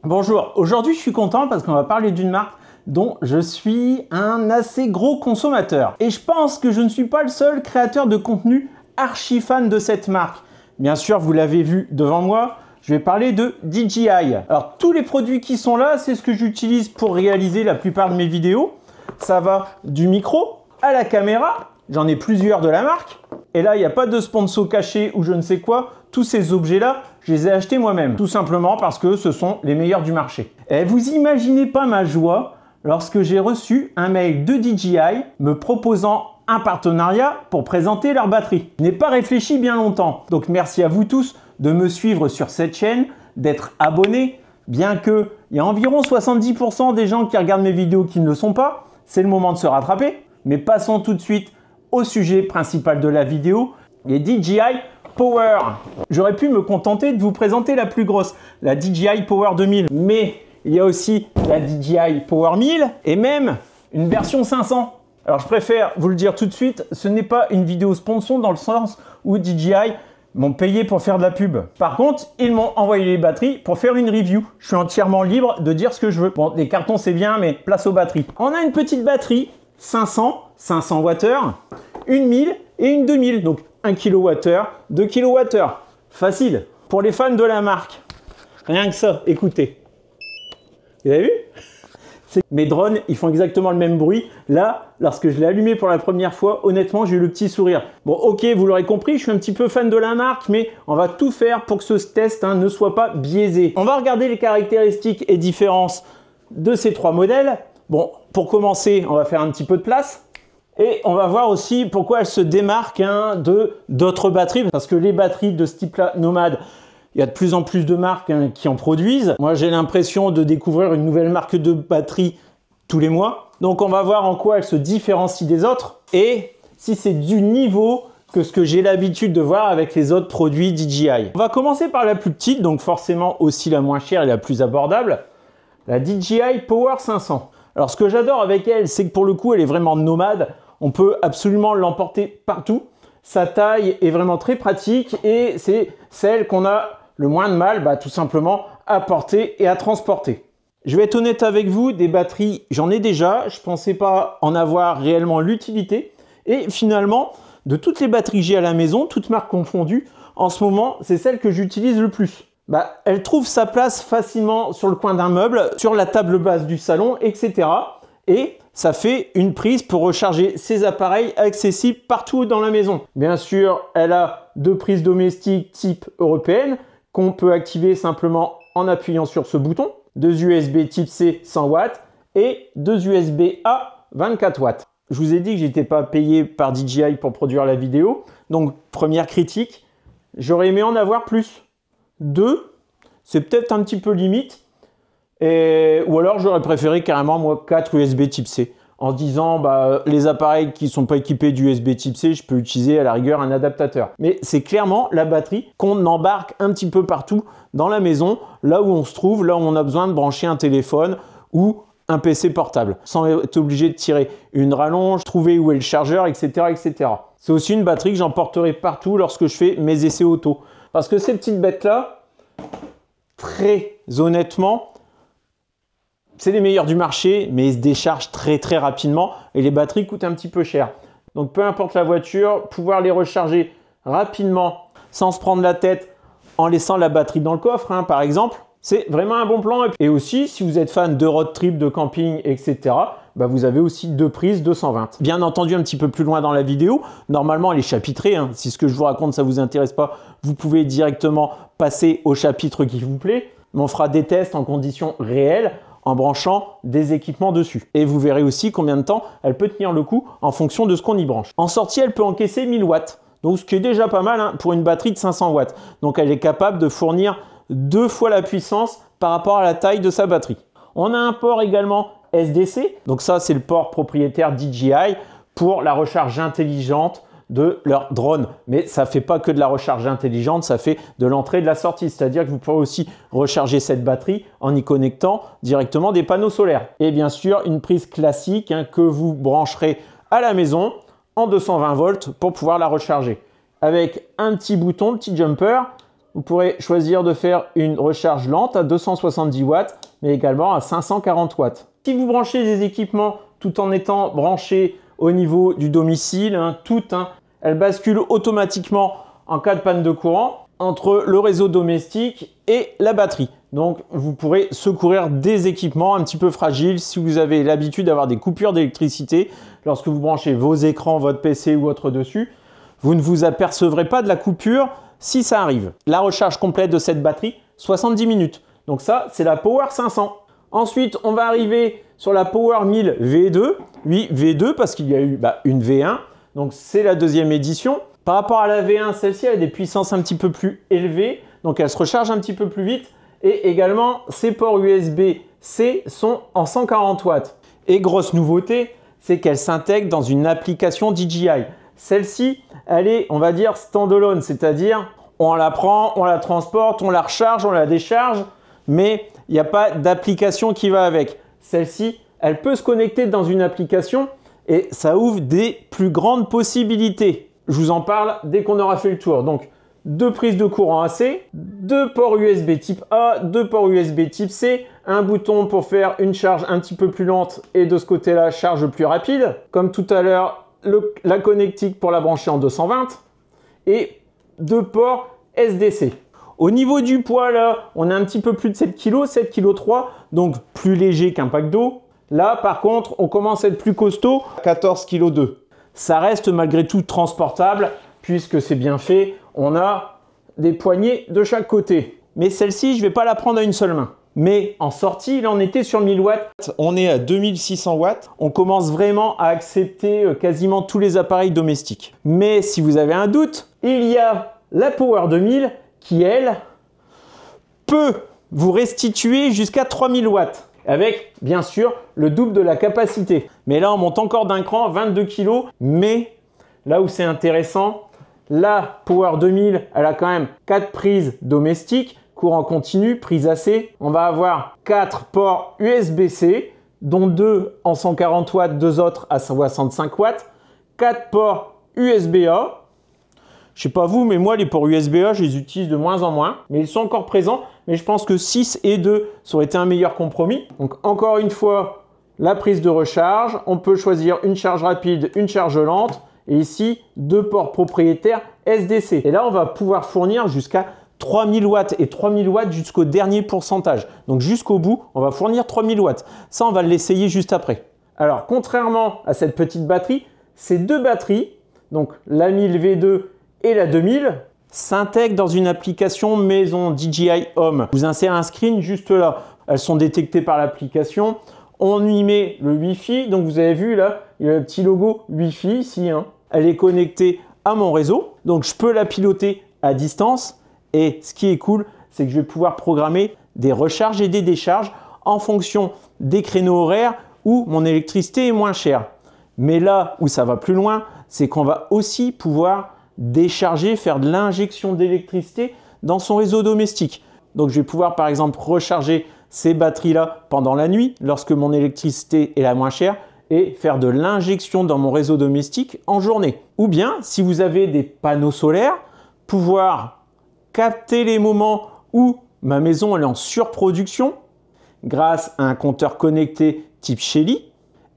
Bonjour, aujourd'hui je suis content parce qu'on va parler d'une marque dont je suis un assez gros consommateur. Et je pense que je ne suis pas le seul créateur de contenu archi fan de cette marque. Bien sûr, vous l'avez vu devant moi, je vais parler de DJI. Alors tous les produits qui sont là, c'est ce que j'utilise pour réaliser la plupart de mes vidéos. Ça va du micro à la caméra, j'en ai plusieurs de la marque. Et là, il n'y a pas de sponsor caché ou je ne sais quoi. Tous ces objets-là, je les ai achetés moi-même. Tout simplement parce que ce sont les meilleurs du marché. Et vous imaginez pas ma joie lorsque j'ai reçu un mail de DJI me proposant un partenariat pour présenter leur batterie. Je n'ai pas réfléchi bien longtemps. Donc merci à vous tous de me suivre sur cette chaîne, d'être abonnés. Bien qu'il y a environ 70% des gens qui regardent mes vidéos qui ne le sont pas, c'est le moment de se rattraper. Mais passons tout de suite au sujet principal de la vidéo, les DJI Power. J'aurais pu me contenter de vous présenter la plus grosse, la DJI Power 2000, mais il y a aussi la DJI Power 1000 et même une version 500. Alors je préfère vous le dire tout de suite, ce n'est pas une vidéo sponsor dans le sens où DJI m'ont payé pour faire de la pub. Par contre, ils m'ont envoyé les batteries pour faire une review. Je suis entièrement libre de dire ce que je veux. Bon, des cartons c'est bien, mais place aux batteries. On a une petite batterie 500 Wh, une 1000 et une 2000, donc 1 kWh, 2 kWh. Facile. Pour les fans de la marque, rien que ça, écoutez. Vous avez vu? Mes drones, ils font exactement le même bruit. Là, lorsque je l'ai allumé pour la première fois, honnêtement, j'ai eu le petit sourire. Bon, ok, vous l'aurez compris, je suis un petit peu fan de la marque, mais on va tout faire pour que ce test ne soit pas biaisé. On va regarder les caractéristiques et différences de ces trois modèles. Bon, pour commencer, on va faire un petit peu de place. Et on va voir aussi pourquoi elles se démarquent d'autres batteries. Parce que les batteries de ce type-là, Nomad, il y a de plus en plus de marques qui en produisent. Moi, j'ai l'impression de découvrir une nouvelle marque de batterie tous les mois. Donc, on va voir en quoi elles se différencient des autres et si c'est du niveau que ce que j'ai l'habitude de voir avec les autres produits DJI. On va commencer par la plus petite, donc forcément aussi la moins chère et la plus abordable, la DJI Power 500. Alors, ce que j'adore avec elle, c'est que pour le coup, elle est vraiment nomade. On peut absolument l'emporter partout. Sa taille est vraiment très pratique et c'est celle qu'on a le moins de mal, tout simplement, à porter et à transporter. Je vais être honnête avec vous, des batteries, j'en ai déjà. Je ne pensais pas en avoir réellement l'utilité. Et finalement, de toutes les batteries que j'ai à la maison, toutes marques confondues, en ce moment, c'est celle que j'utilise le plus. Elle trouve sa place facilement sur le coin d'un meuble, sur la table basse du salon, etc. Et ça fait une prise pour recharger ses appareils accessibles partout dans la maison. Bien sûr, elle a deux prises domestiques type européenne qu'on peut activer simplement en appuyant sur ce bouton. Deux USB type C 100 watts et deux USB A 24 watts. Je vous ai dit que j'étais pas payé par DJI pour produire la vidéo. Donc, première critique, j'aurais aimé en avoir plus. 2, c'est peut-être un petit peu limite. Ou alors j'aurais préféré carrément moi 4 USB type C en disant les appareils qui ne sont pas équipés d'USB type C, je peux utiliser à la rigueur un adaptateur. Mais c'est clairement la batterie qu'on embarque un petit peu partout dans la maison, là où on se trouve, là où on a besoin de brancher un téléphone ou un PC portable, sans être obligé de tirer une rallonge, trouver où est le chargeur, etc. etc. C'est aussi une batterie que j'emporterai partout lorsque je fais mes essais auto. Parce que ces petites bêtes-là, très honnêtement, c'est les meilleurs du marché, mais ils se déchargent très très rapidement et les batteries coûtent un petit peu cher. Donc peu importe la voiture, pouvoir les recharger rapidement sans se prendre la tête en laissant la batterie dans le coffre, par exemple, c'est vraiment un bon plan. Et aussi, si vous êtes fan de road trip, de camping, etc., vous avez aussi deux prises 220. Bien entendu, un petit peu plus loin dans la vidéo, normalement elle est chapitrée. Si ce que je vous raconte, ça ne vous intéresse pas, vous pouvez directement passer au chapitre qui vous plaît. Mais on fera des tests en conditions réelles en branchant des équipements dessus. Et vous verrez aussi combien de temps elle peut tenir le coup en fonction de ce qu'on y branche. En sortie, elle peut encaisser 1000 watts. Donc ce qui est déjà pas mal pour une batterie de 500 watts. Donc elle est capable de fournir 2 fois la puissance par rapport à la taille de sa batterie. On a un port également SDC. Donc ça, c'est le port propriétaire DJI pour la recharge intelligente de leur drone. Mais ça ne fait pas que de la recharge intelligente, ça fait de l'entrée et de la sortie. C'est-à-dire que vous pourrez aussi recharger cette batterie en y connectant directement des panneaux solaires. Et bien sûr, une prise classique que vous brancherez à la maison en 220 volts pour pouvoir la recharger. Avec un petit bouton, le petit jumper, vous pourrez choisir de faire une recharge lente à 270 watts, mais également à 540 watts. Si vous branchez des équipements tout en étant branchés au niveau du domicile, elle bascule automatiquement en cas de panne de courant entre le réseau domestique et la batterie. Donc, vous pourrez secourir des équipements un petit peu fragiles si vous avez l'habitude d'avoir des coupures d'électricité. Lorsque vous branchez vos écrans, votre PC ou autre dessus, vous ne vous apercevrez pas de la coupure si ça arrive. La recharge complète de cette batterie, 70 minutes. Donc ça, c'est la Power 500. Ensuite, on va arriver sur la Power 1000 V2. Oui, V2 parce qu'il y a eu une V1. Donc, c'est la deuxième édition. Par rapport à la V1, celle-ci a des puissances un petit peu plus élevées. Donc, elle se recharge un petit peu plus vite. Et également, ces ports USB-C sont en 140 watts. Et grosse nouveauté, c'est qu'elle s'intègre dans une application DJI. Celle-ci, elle est, on va dire, standalone, c'est-à-dire on la prend, on la transporte, on la recharge, on la décharge, mais il n'y a pas d'application qui va avec. Celle-ci, elle peut se connecter dans une application et ça ouvre des plus grandes possibilités. Je vous en parle dès qu'on aura fait le tour. Donc, 2 prises de courant AC, 2 ports USB type A, 2 ports USB type C, un bouton pour faire une charge un petit peu plus lente et de ce côté-là, charge plus rapide. Comme tout à l'heure, la connectique pour la brancher en 220 et 2 ports SDC. Au niveau du poids, là, on a un petit peu plus de 7 kg, 7 kg 3, donc plus léger qu'un pack d'eau. Là, par contre, on commence à être plus costaud, 14 kg 2. Ça reste malgré tout transportable, puisque c'est bien fait. On a des poignées de chaque côté. Mais celle-ci, je ne vais pas la prendre à une seule main. Mais en sortie, il en était sur 1000 watts. On est à 2600 watts. On commence vraiment à accepter quasiment tous les appareils domestiques. Mais si vous avez un doute, il y a la Power 2000 qui, elle, peut vous restituer jusqu'à 3000 watts. Avec, bien sûr, le double de la capacité. Mais là, on monte encore d'un cran, 22 kg. Mais là où c'est intéressant, la Power 2000, elle a quand même 4 prises domestiques, courant continu, prise AC. On va avoir 4 ports USB-C, dont 2 en 140 watts, 2 autres à 65 watts. 4 ports USB-A. Je sais pas vous, mais moi, les ports USB-A, je les utilise de moins en moins. Mais ils sont encore présents. Mais je pense que 6 et 2, ça aurait été un meilleur compromis. Donc, encore une fois, la prise de recharge. On peut choisir une charge rapide, une charge lente. Et ici, 2 ports propriétaires SDC. Et là, on va pouvoir fournir jusqu'à 3000 watts et 3000 watts jusqu'au dernier pourcentage. Donc, jusqu'au bout, on va fournir 3000 watts. Ça, on va l'essayer juste après. Alors, contrairement à cette petite batterie, ces deux batteries, donc la 1000 V2 et la 2000, s'intègrent dans une application maison DJI Home. Je vous insère un screen juste là. Elles sont détectées par l'application. On y met le Wi-Fi. Donc, vous avez vu là, il y a le petit logo Wi-Fi ici. Elle est connectée à mon réseau. Donc, je peux la piloter à distance. Et ce qui est cool, c'est que je vais pouvoir programmer des recharges et des décharges en fonction des créneaux horaires où mon électricité est moins chère. Mais là où ça va plus loin, c'est qu'on va aussi pouvoir décharger, faire de l'injection d'électricité dans son réseau domestique. Donc, je vais pouvoir par exemple recharger ces batteries-là pendant la nuit lorsque mon électricité est la moins chère et faire de l'injection dans mon réseau domestique en journée. Ou bien, si vous avez des panneaux solaires, pouvoir capter les moments où ma maison elle est en surproduction grâce à un compteur connecté type Shelly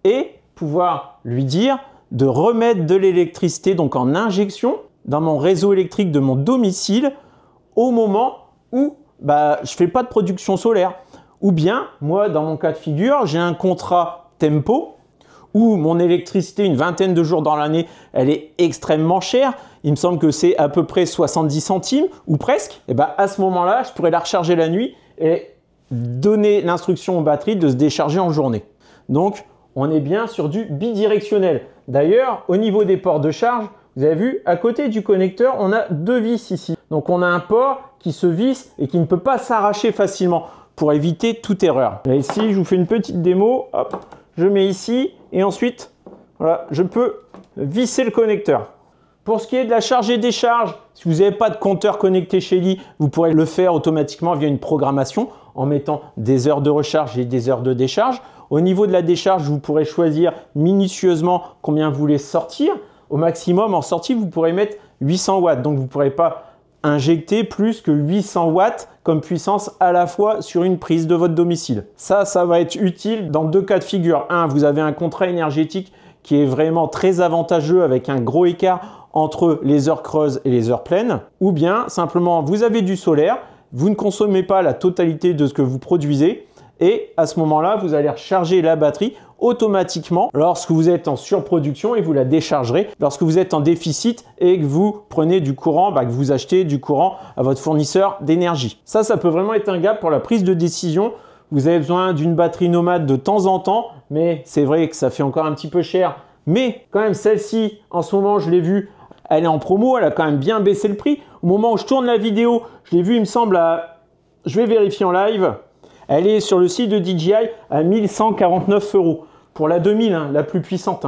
et pouvoir lui dire de remettre de l'électricité donc en injection dans mon réseau électrique de mon domicile au moment où je ne fais pas de production solaire. Ou bien, moi, dans mon cas de figure, j'ai un contrat tempo où mon électricité, une vingtaine de jours dans l'année, elle est extrêmement chère. Il me semble que c'est à peu près 70 centimes ou presque. Et à ce moment-là, je pourrais la recharger la nuit et donner l'instruction aux batteries de se décharger en journée. Donc, on est bien sur du bidirectionnel. D'ailleurs, au niveau des ports de charge, vous avez vu, à côté du connecteur, on a 2 vis ici. Donc, on a un port qui se visse et qui ne peut pas s'arracher facilement pour éviter toute erreur. Là, ici, je vous fais une petite démo. Hop, je mets ici et ensuite, voilà, je peux visser le connecteur. Pour ce qui est de la charge et décharge, si vous n'avez pas de compteur connecté Shelly, vous pourrez le faire automatiquement via une programmation en mettant des heures de recharge et des heures de décharge. Au niveau de la décharge, vous pourrez choisir minutieusement combien vous voulez sortir. Au maximum, en sortie, vous pourrez mettre 800 watts. Donc, vous ne pourrez pas injecter plus que 800 watts comme puissance à la fois sur une prise de votre domicile. Ça va être utile dans deux cas de figure. Un, vous avez un contrat énergétique qui est vraiment très avantageux avec un gros écart entre les heures creuses et les heures pleines. Ou bien, simplement, vous avez du solaire, vous ne consommez pas la totalité de ce que vous produisez et à ce moment-là, vous allez recharger la batterie automatiquement lorsque vous êtes en surproduction et vous la déchargerez lorsque vous êtes en déficit et que vous prenez du courant, que vous achetez du courant à votre fournisseur d'énergie. Ça peut vraiment être un gap pour la prise de décision. Vous avez besoin d'une batterie nomade de temps en temps, mais c'est vrai que ça fait encore un petit peu cher. Mais quand même, celle-ci, en ce moment, je l'ai vue, elle est en promo, elle a quand même bien baissé le prix. Au moment où je tourne la vidéo, je l'ai vue, il me semble, je vais vérifier en live. Elle est sur le site de DJI à 1149 €. Pour la 2000, la plus puissante.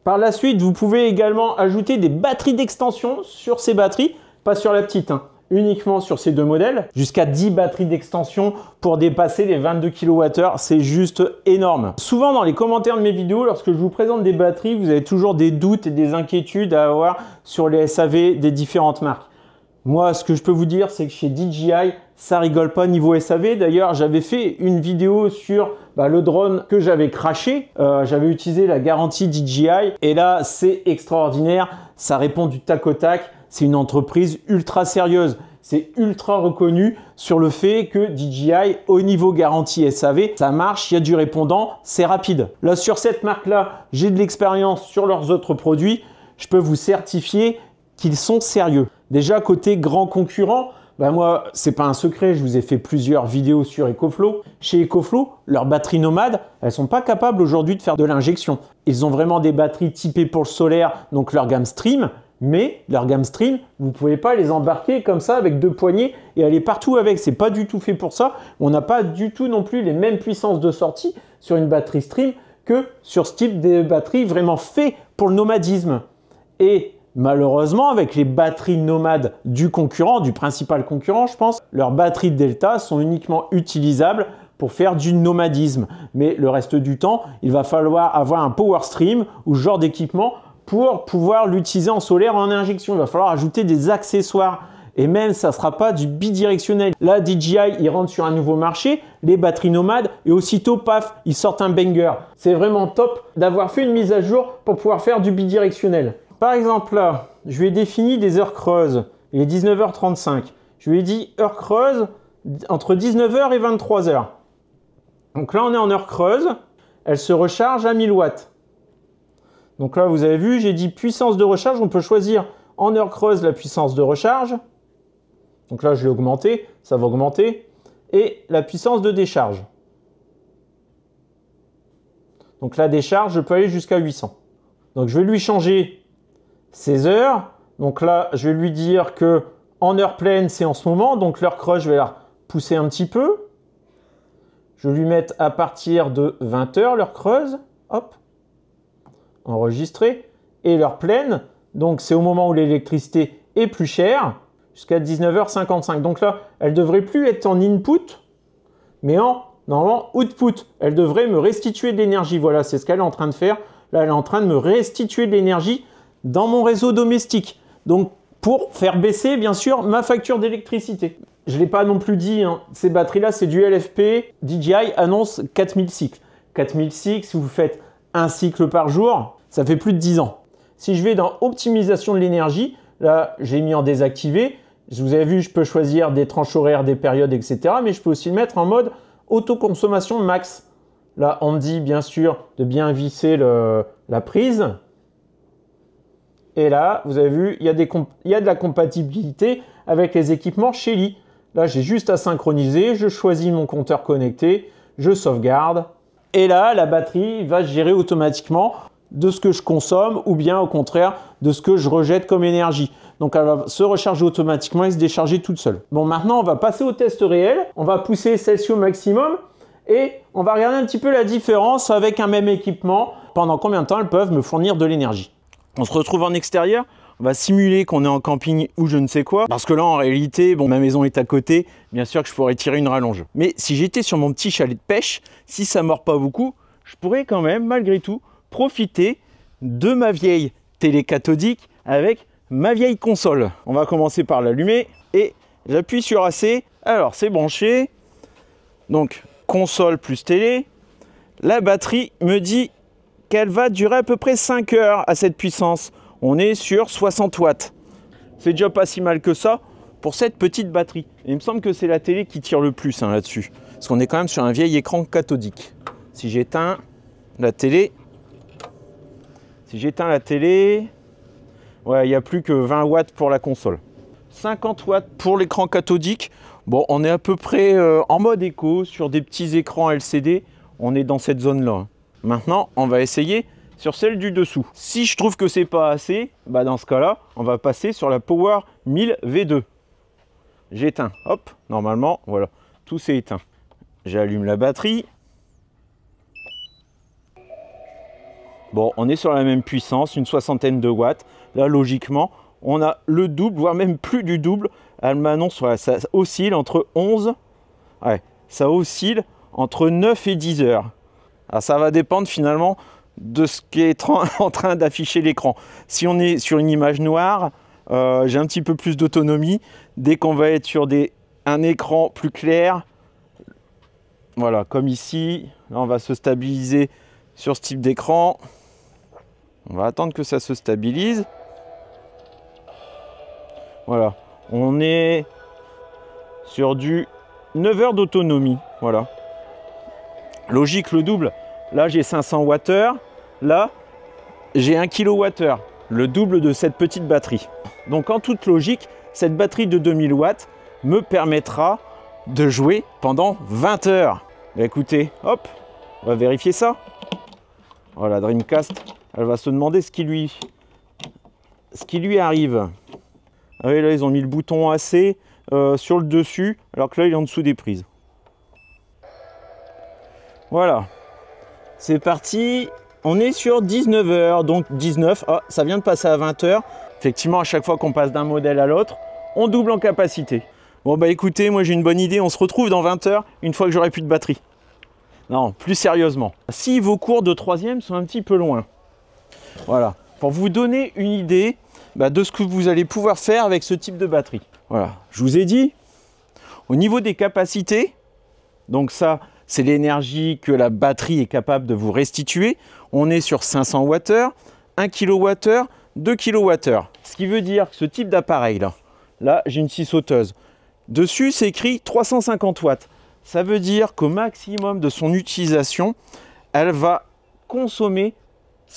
Par la suite, vous pouvez également ajouter des batteries d'extension sur ces batteries, pas sur la petite, uniquement sur ces deux modèles. Jusqu'à 10 batteries d'extension pour dépasser les 22 kWh, c'est juste énorme. Souvent dans les commentaires de mes vidéos, lorsque je vous présente des batteries, vous avez toujours des doutes et des inquiétudes à avoir sur les SAV des différentes marques. Moi, ce que je peux vous dire, c'est que chez DJI, ça rigole pas niveau SAV. D'ailleurs, j'avais fait une vidéo sur le drone que j'avais crashé. J'avais utilisé la garantie DJI et là, c'est extraordinaire. Ça répond du tac au tac. C'est une entreprise ultra sérieuse. C'est ultra reconnu sur le fait que DJI, au niveau garantie SAV, ça marche, il y a du répondant, c'est rapide. Là, sur cette marque-là, j'ai de l'expérience sur leurs autres produits. Je peux vous certifier qu'ils sont sérieux. Déjà, côté grand concurrent, moi, c'est pas un secret, je vous ai fait plusieurs vidéos sur EcoFlow. Chez EcoFlow, leurs batteries nomades, elles sont pas capables aujourd'hui de faire de l'injection. Ils ont vraiment des batteries typées pour le solaire, donc leur gamme Stream, mais leur gamme Stream, vous pouvez pas les embarquer comme ça avec deux poignées et aller partout avec. C'est pas du tout fait pour ça. On n'a pas du tout non plus les mêmes puissances de sortie sur une batterie Stream que sur ce type de batterie vraiment fait pour le nomadisme. Et malheureusement, avec les batteries nomades du concurrent, du principal concurrent, je pense, leurs batteries Delta sont uniquement utilisables pour faire du nomadisme. Mais le reste du temps, il va falloir avoir un Power Stream ou ce genre d'équipement pour pouvoir l'utiliser en solaire en injection. Il va falloir ajouter des accessoires. Et même, ça ne sera pas du bidirectionnel. Là, DJI, il rentre sur un nouveau marché, les batteries nomades, et aussitôt, paf, ils sortent un banger. C'est vraiment top d'avoir fait une mise à jour pour pouvoir faire du bidirectionnel. Par exemple, là, je lui ai défini des heures creuses. Il est 19h35. Je lui ai dit heure creuse entre 19h et 23h. Donc là, on est en heure creuse. Elle se recharge à 1000 watts. Donc là, vous avez vu, j'ai dit puissance de recharge. On peut choisir en heure creuse la puissance de recharge. Donc là, je l'ai augmenté. Ça va augmenter. Et la puissance de décharge. Donc la décharge, je peux aller jusqu'à 800. Donc je vais lui changer ses heures. Donc là, je vais lui dire que en heure pleine, c'est en ce moment. Donc l'heure creuse, je vais la pousser un petit peu. Je vais lui mettre à partir de 20h, l'heure creuse. Hop. Enregistrer. Et l'heure pleine, donc c'est au moment où l'électricité est plus chère, jusqu'à 19h55. Donc là, elle ne devrait plus être en input, mais en normalement output. Elle devrait me restituer de l'énergie. Voilà, c'est ce qu'elle est en train de faire. Là, elle est en train de me restituer de l'énergie dans mon réseau domestique. Donc, pour faire baisser, bien sûr, ma facture d'électricité. Je ne l'ai pas non plus dit, ces batteries-là, c'est du LFP. DJI annonce 4000 cycles. 4000 cycles, si vous faites un cycle par jour, ça fait plus de 10 ans. Si je vais dans optimisation de l'énergie, là, j'ai mis en désactivé. Vous avez vu, je peux choisir des tranches horaires, des périodes, etc. Mais je peux aussi le mettre en mode autoconsommation max. Là, on me dit, bien sûr, de bien visser la prise. Et là, vous avez vu, il y a de la compatibilité avec les équipements Shelly. Là, j'ai juste à synchroniser. Je choisis mon compteur connecté. Je sauvegarde. Et là, la batterie va gérer automatiquement de ce que je consomme ou bien au contraire de ce que je rejette comme énergie. Donc elle va se recharger automatiquement et se décharger toute seule. Bon, maintenant on va passer au test réel. On va pousser celle-ci au maximum et on va regarder un petit peu la différence avec un même équipement. Pendant combien de temps elles peuvent me fournir de l'énergie. On se retrouve en extérieur. On va simuler qu'on est en camping ou je ne sais quoi. Parce que là, en réalité, bon, ma maison est à côté. Bien sûr que je pourrais tirer une rallonge. Mais si j'étais sur mon petit chalet de pêche, si ça ne mord pas beaucoup, je pourrais quand même, malgré tout, profiter de ma vieille télé cathodique avec ma vieille console. On va commencer par l'allumer et j'appuie sur AC. Alors, c'est branché. Donc, console plus télé. La batterie me dit qu'elle va durer à peu près 5 heures à cette puissance. On est sur 60 watts. C'est déjà pas si mal que ça pour cette petite batterie. Et il me semble que c'est la télé qui tire le plus là-dessus. Parce qu'on est quand même sur un vieil écran cathodique. Si j'éteins la télé... ouais, il n'y a plus que 20 watts pour la console. 50 watts pour l'écran cathodique. Bon, on est à peu près en mode éco sur des petits écrans LCD. On est dans cette zone-là. Maintenant, on va essayer sur celle du dessous. Si je trouve que c'est pas assez, bah dans ce cas-là, on va passer sur la Power 1000 V2. J'éteins. Hop, normalement, voilà, tout s'est éteint. J'allume la batterie. Bon, on est sur la même puissance, une soixantaine de watts. Là, logiquement, on a le double, voire même plus du double. Elle m'annonce, ouais, ça oscille entre 11, ouais, ça oscille entre 9 et 10 heures. Alors, ça va dépendre finalement de ce qui est en train d'afficher l'écran. Si on est sur une image noire, j'ai un petit peu plus d'autonomie. Dès qu'on va être sur un écran plus clair, voilà, comme ici, là, on va se stabiliser sur ce type d'écran. On va attendre que ça se stabilise. Voilà, on est sur du 9 heures d'autonomie. Voilà. Logique, le double. Là, j'ai 500 Wh. Là, j'ai 1 kWh. Le double de cette petite batterie. Donc, en toute logique, cette batterie de 2000 watts me permettra de jouer pendant 20 heures. Bah, écoutez, hop, on va vérifier ça. Voilà, Dreamcast, elle va se demander ce qui lui arrive. Ah oui, là, ils ont mis le bouton AC sur le dessus, alors que là, il est en dessous des prises. Voilà, c'est parti. On est sur 19 heures, donc 19. Ah, ça vient de passer à 20 heures. Effectivement, à chaque fois qu'on passe d'un modèle à l'autre, on double en capacité. Bon, bah écoutez, moi j'ai une bonne idée. On se retrouve dans 20 heures, une fois que j'aurai plus de batterie. Non, plus sérieusement. Si vos cours de 3e sont un petit peu loin, voilà, pour vous donner une idée de ce que vous allez pouvoir faire avec ce type de batterie. Voilà, je vous ai dit, au niveau des capacités, donc ça, c'est l'énergie que la batterie est capable de vous restituer. On est sur 500 Wh, 1 kWh, 2 kWh. Ce qui veut dire que ce type d'appareil là j'ai une scie sauteuse. Dessus, c'est écrit 350 watts. Ça veut dire qu'au maximum de son utilisation, elle va consommer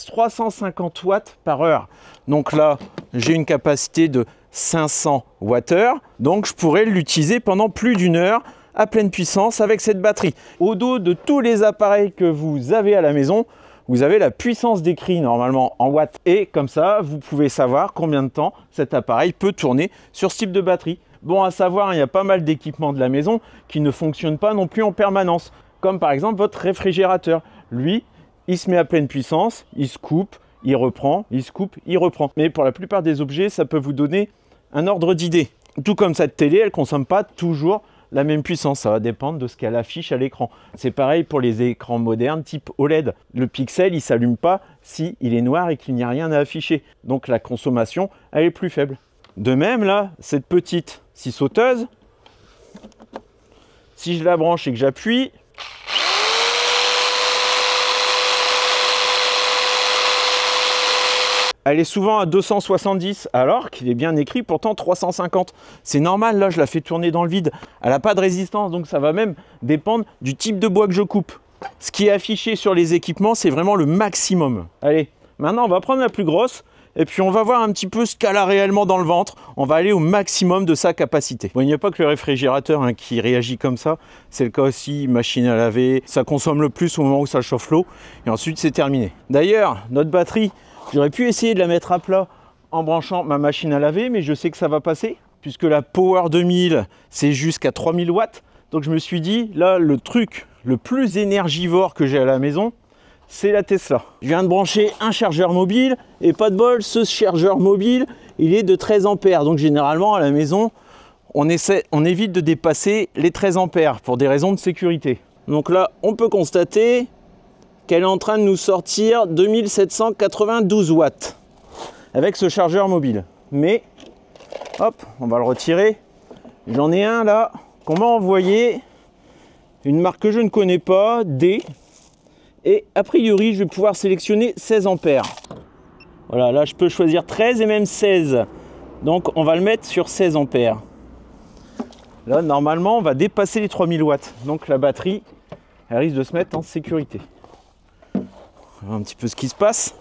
350 watts par heure. Donc là, j'ai une capacité de 500 Wh. Donc je pourrais l'utiliser pendant plus d'une heure à pleine puissance avec cette batterie. Au dos de tous les appareils que vous avez à la maison, vous avez la puissance d'écrit normalement en watts. Et comme ça, vous pouvez savoir combien de temps cet appareil peut tourner sur ce type de batterie. Bon, à savoir, il y a pas mal d'équipements de la maison qui ne fonctionnent pas non plus en permanence. Comme par exemple votre réfrigérateur. Lui, il se met à pleine puissance, il se coupe, il reprend, il se coupe, il reprend. Mais pour la plupart des objets, ça peut vous donner un ordre d'idée. Tout comme cette télé, elle ne consomme pas toujours la même puissance. Ça va dépendre de ce qu'elle affiche à l'écran. C'est pareil pour les écrans modernes type OLED. Le pixel, il ne s'allume pas s'il est noir et qu'il n'y a rien à afficher. Donc la consommation, elle est plus faible. De même, là, cette petite scie sauteuse, si je la branche et que j'appuie, elle est souvent à 270, alors qu'il est bien écrit pourtant 350. C'est normal, là, je la fais tourner dans le vide. Elle n'a pas de résistance, donc ça va même dépendre du type de bois que je coupe. Ce qui est affiché sur les équipements, c'est vraiment le maximum. Allez, maintenant, on va prendre la plus grosse. Et puis on va voir un petit peu ce qu'elle a réellement dans le ventre. On va aller au maximum de sa capacité. Bon, il n'y a pas que le réfrigérateur qui réagit comme ça. C'est le cas aussi, machine à laver. Ça consomme le plus au moment où ça chauffe l'eau. Et ensuite, c'est terminé. D'ailleurs, notre batterie, j'aurais pu essayer de la mettre à plat en branchant ma machine à laver. Mais je sais que ça va passer. Puisque la Power 2000, c'est jusqu'à 3000 watts. Donc je me suis dit, là, le truc le plus énergivore que j'ai à la maison, c'est la Tesla. Je viens de brancher un chargeur mobile et pas de bol, ce chargeur mobile, il est de 13 ampères. Donc généralement à la maison, on évite de dépasser les 13 ampères pour des raisons de sécurité. Donc là, on peut constater qu'elle est en train de nous sortir 2792 watts avec ce chargeur mobile. mais hop, on va le retirer. J'en ai un là qu'on m'a envoyé, une marque que je ne connais pas, D. Et a priori, je vais pouvoir sélectionner 16 ampères. Voilà, là je peux choisir 13 et même 16. Donc on va le mettre sur 16 ampères. Là, normalement, on va dépasser les 3000 watts. Donc la batterie, elle risque de se mettre en sécurité. On va voir un petit peu ce qui se passe.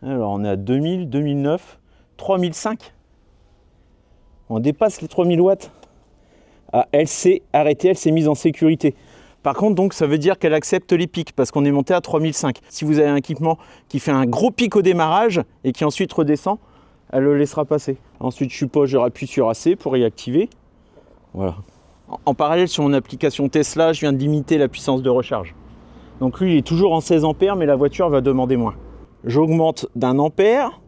Alors on est à 2000, 2009, 3005. On dépasse les 3000 watts. Ah, elle s'est arrêtée, elle s'est mise en sécurité. Par contre, donc, ça veut dire qu'elle accepte les pics parce qu'on est monté à 3005. Si vous avez un équipement qui fait un gros pic au démarrage et qui ensuite redescend, elle le laissera passer. Ensuite, je suppose, je appuie sur AC pour y activer. Voilà. En parallèle, sur mon application Tesla, je viens de limiter la puissance de recharge. Donc lui, il est toujours en 16 ampères, mais la voiture va demander moins. J'augmente d'1 ampère.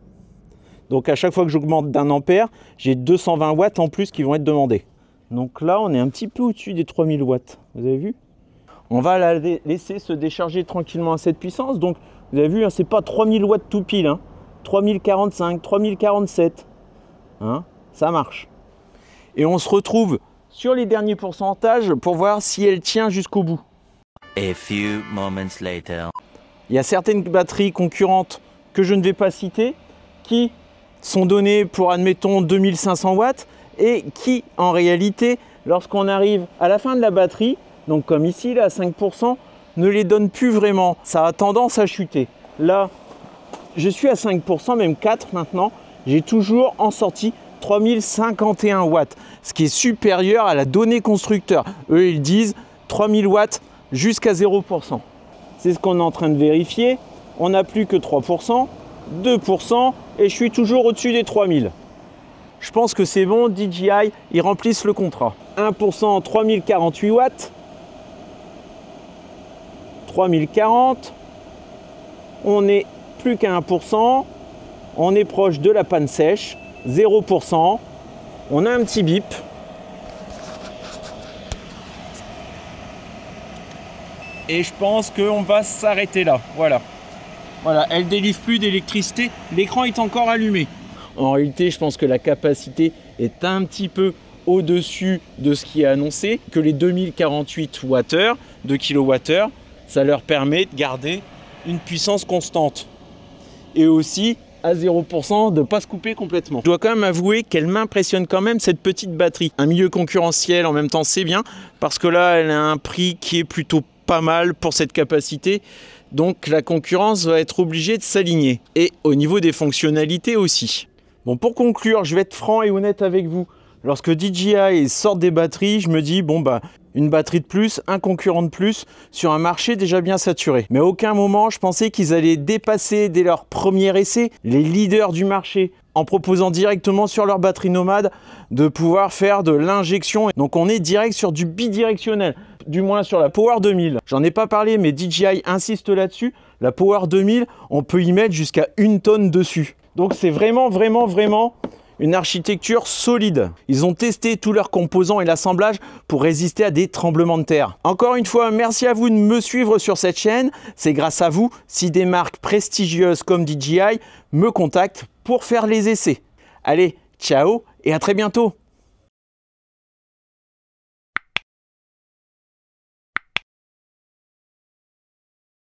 Donc à chaque fois que j'augmente d'1 ampère, j'ai 220 watts en plus qui vont être demandés. Donc là, on est un petit peu au-dessus des 3000 watts. Vous avez vu? On va la laisser se décharger tranquillement à cette puissance. Donc, vous avez vu, hein, c'est pas 3000 watts tout pile. Hein. 3045, 3047. Hein, ça marche. Et on se retrouve sur les derniers pourcentages pour voir si elle tient jusqu'au bout. A few moments later. Il y a certaines batteries concurrentes que je ne vais pas citer qui sont données pour, admettons, 2500 watts et qui, en réalité, lorsqu'on arrive à la fin de la batterie, donc comme ici, là, à 5%, ne les donne plus vraiment. Ça a tendance à chuter. Là, je suis à 5%, même 4 maintenant. J'ai toujours en sortie 3051 watts, ce qui est supérieur à la donnée constructeur. Eux, ils disent 3000 watts jusqu'à 0%. C'est ce qu'on est en train de vérifier. On n'a plus que 3%, 2% et je suis toujours au-dessus des 3000. Je pense que c'est bon, DJI, ils remplissent le contrat. 1%, 3048 watts. 3040, on n'est plus qu'à 1%, on est proche de la panne sèche, 0%, on a un petit bip. Et je pense qu'on va s'arrêter là, voilà. Voilà, elle ne délivre plus d'électricité, l'écran est encore allumé. En réalité, je pense que la capacité est un petit peu au-dessus de ce qui est annoncé, que les 2048 Wh, 2 kWh, ça leur permet de garder une puissance constante. Et aussi, à 0%, de ne pas se couper complètement. Je dois quand même avouer qu'elle m'impressionne quand même, cette petite batterie. Un milieu concurrentiel, en même temps, c'est bien, parce que là, elle a un prix qui est plutôt pas mal pour cette capacité. Donc, la concurrence va être obligée de s'aligner. Et au niveau des fonctionnalités aussi. Bon, pour conclure, je vais être franc et honnête avec vous. Lorsque DJI sort des batteries, je me dis, bon bah, une batterie de plus, un concurrent de plus, sur un marché déjà bien saturé. Mais à aucun moment, je pensais qu'ils allaient dépasser, dès leur premier essai, les leaders du marché, en proposant directement sur leur batterie nomade de pouvoir faire de l'injection. Donc on est direct sur du bidirectionnel, du moins sur la Power 2000. J'en ai pas parlé, mais DJI insiste là-dessus. La Power 2000, on peut y mettre jusqu'à 1 tonne dessus. Donc c'est vraiment une architecture solide. Ils ont testé tous leurs composants et l'assemblage pour résister à des tremblements de terre. Encore une fois, merci à vous de me suivre sur cette chaîne. C'est grâce à vous si des marques prestigieuses comme DJI me contactent pour faire les essais. Allez, ciao et à très bientôt.